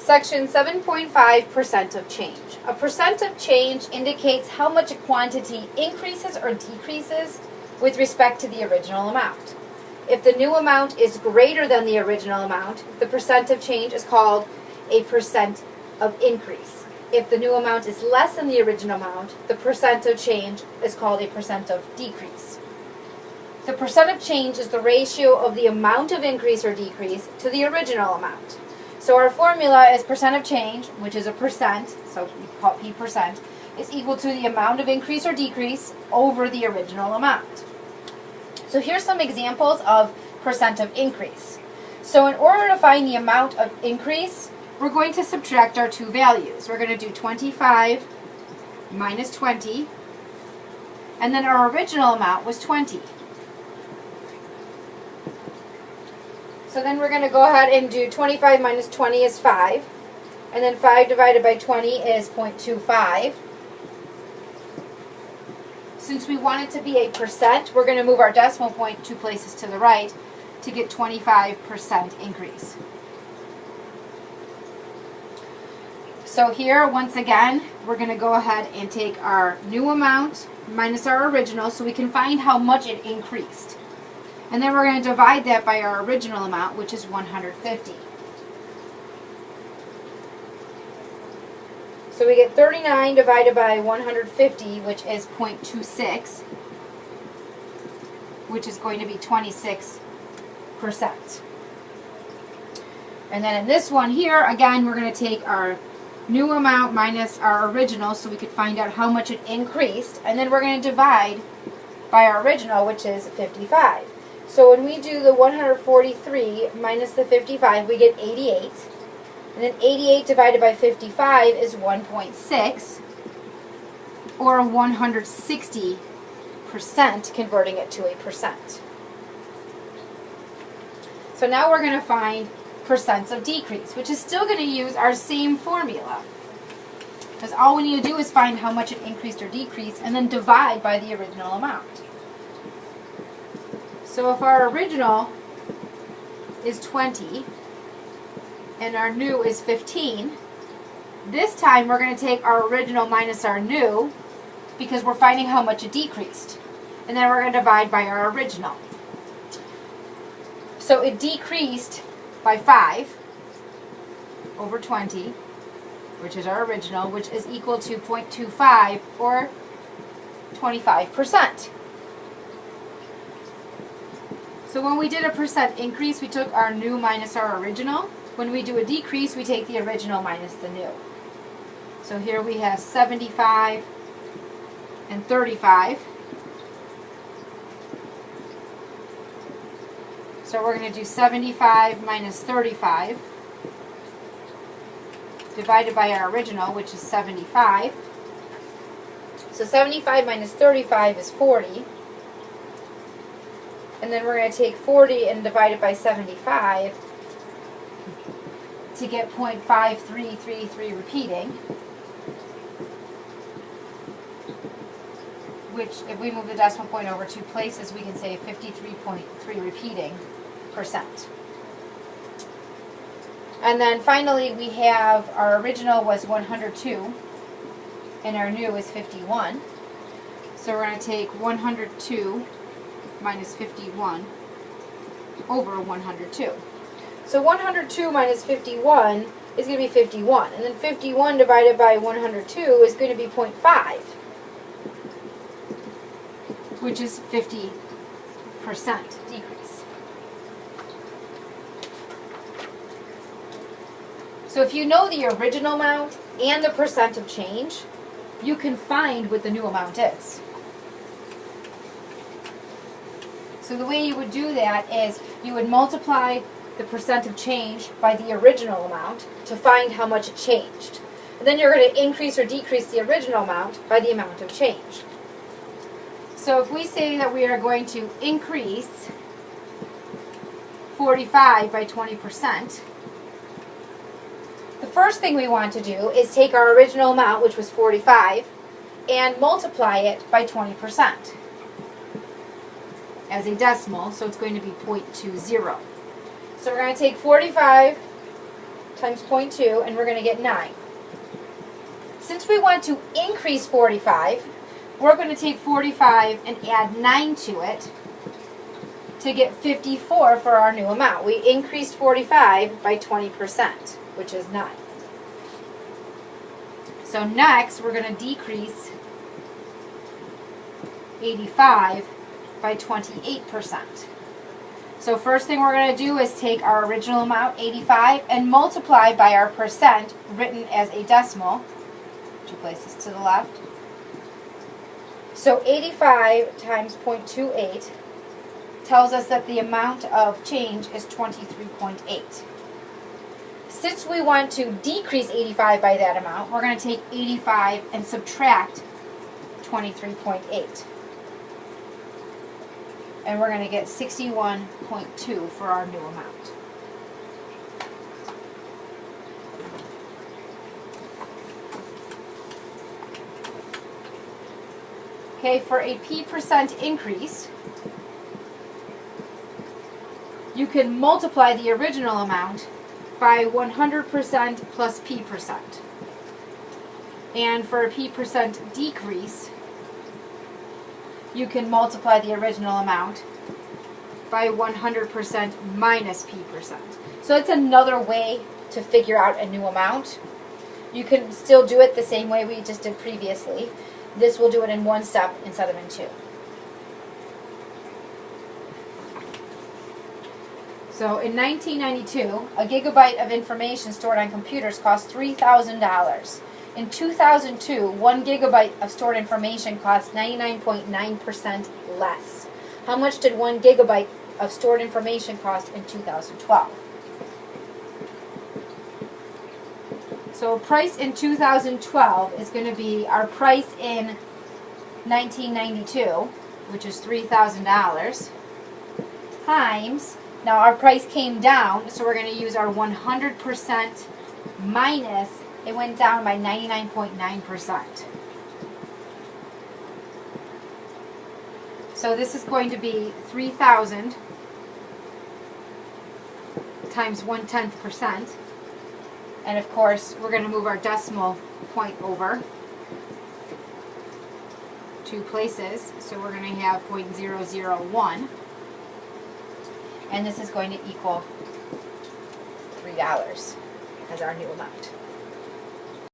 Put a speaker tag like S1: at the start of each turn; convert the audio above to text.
S1: Section 7.5, percent of change. A percent of change indicates how much a quantity increases or decreases with respect to the original amount. If the new amount is greater than the original amount, the percent of change is called a percent of increase. If the new amount is less than the original amount, the percent of change is called a percent of decrease. The percent of change is the ratio of the amount of increase or decrease to the original amount. So our formula is percent of change, which is a percent, so we call it P percent, is equal to the amount of increase or decrease over the original amount. So here's some examples of percent of increase. So in order to find the amount of increase, we're going to subtract our two values. We're going to do 25 minus 20, and then our original amount was 20. So then we're going to go ahead and do 25 minus 20 is 5. And then 5 divided by 20 is 0.25. Since we want it to be a percent, we're going to move our decimal point 2 places to the right to get 25% increase. So here, once again, we're going to go ahead and take our new amount minus our original so we can find how much it increased. And then we're going to divide that by our original amount, which is 150. So we get 39 divided by 150, which is 0.26, which is going to be 26%. And then in this one here, again, we're going to take our new amount minus our original so we could find out how much it increased. And then we're going to divide by our original, which is 55. So when we do the 143 minus the 55, we get 88. And then 88 divided by 55 is 1.6, or 160%, converting it to a percent. So now we're going to find percents of decrease, which is still going to use our same formula. Because all we need to do is find how much it increased or decreased, and then divide by the original amount. So if our original is 20 and our new is 15, this time we're going to take our original minus our new because we're finding how much it decreased. And then we're going to divide by our original. So it decreased by 5 over 20, which is our original, which is equal to 0.25 or 25%. So when we did a percent increase, we took our new minus our original. When we do a decrease, we take the original minus the new. So here we have 75 and 35. So we're going to do 75 minus 35 divided by our original, which is 75. So 75 minus 35 is 40. And then we're going to take 40 and divide it by 75 to get 0.5333 repeating, which if we move the decimal point over 2 places, we can say 53.3 repeating percent. And then finally we have our original was 102 and our new is 51. So we're going to take 102 minus 51 over 102. So 102 minus 51 is going to be 51. And then 51 divided by 102 is going to be 0.5, which is 50% decrease. So if you know the original amount and the percent of change, you can find what the new amount is. So the way you would do that is you would multiply the percent of change by the original amount to find how much it changed. And then you're going to increase or decrease the original amount by the amount of change. So if we say that we are going to increase 45 by 20%, the first thing we want to do is take our original amount, which was 45, and multiply it by 20% as a decimal, so it's going to be 0.20. So we're going to take 45 times 0.2, and we're going to get 9. Since we want to increase 45, we're going to take 45 and add 9 to it to get 54 for our new amount. We increased 45 by 20%, which is 9. So next, we're going to decrease 85 by 28%. So first thing we're going to do is take our original amount, 85, and multiply by our percent, written as a decimal, 2 places to the left. So 85 times 0.28 tells us that the amount of change is 23.8. Since we want to decrease 85 by that amount, we're going to take 85 and subtract 23.8. And we're going to get 61.2 for our new amount. Okay, for a p% increase, you can multiply the original amount by 100% plus p%. And for a p% decrease, you can multiply the original amount by 100% minus p%. So it's another way to figure out a new amount. You can still do it the same way we just did previously. This will do it in one step instead of in two. So in 1992, a gigabyte of information stored on computers cost $3,000. In 2002, 1 gigabyte of stored information cost 99.9% less. How much did 1 gigabyte of stored information cost in 2012? So price in 2012 is going to be our price in 1992, which is $3,000, times, now our price came down, so we're going to use our 100% minus, it went down by 99.9%. So this is going to be 3,000 times 1/10%. And of course, we're going to move our decimal point over 2 places. So we're going to have 0.001. And this is going to equal $3 as our new amount.